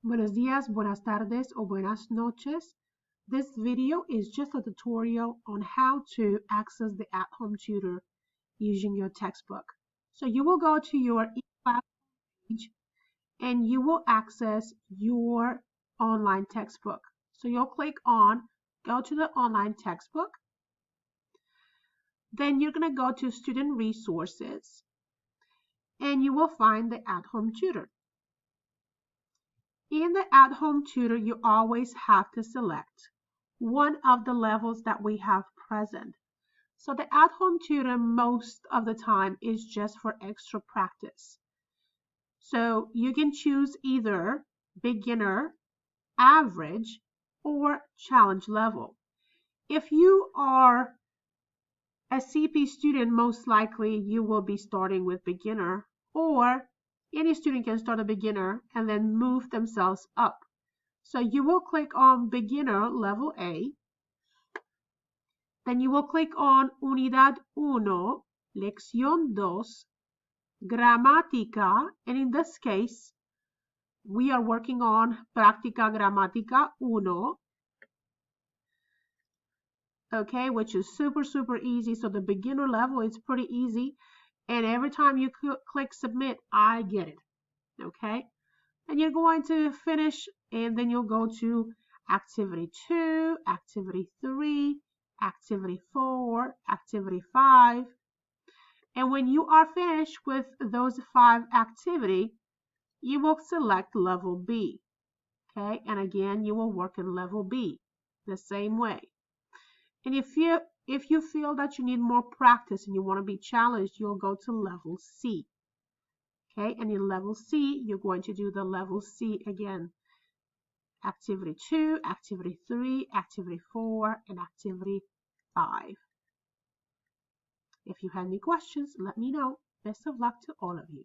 Buenos días, buenas tardes, or buenas noches. This video is just a tutorial on how to access the at-home tutor using your textbook. So you will go to your eClass page and you will access your online textbook. So you'll click on, go to the online textbook. Then you're going to go to Student Resources and you will find the at-home tutor. In the at-home tutor, you always have to select one of the levels that we have present. So the at-home tutor most of the time is just for extra practice. So you can choose either beginner, average, or challenge level. If you are a CP student, most likely you will be starting with beginner, or any student can start a beginner and then move themselves up. So you will click on beginner level A. Then you will click on Unidad 1, Lección 2, Gramática, and in this case, we are working on Práctica Gramática 1, okay, which is super easy. So the beginner level is pretty easy, and every time you click submit, I get it, okay? And you're going to finish, and then you'll go to activity 2, activity 3, activity 4, activity 5. And when you are finished with those 5 activities, you will select level B. Okay, and again, you will work in level B the same way. And if you feel that you need more practice and you want to be challenged, you'll go to level C. Okay, and in level C, you're going to do the level C again. Activity 2, activity 3, activity 4, and activity 5. If you have any questions, let me know. Best of luck to all of you.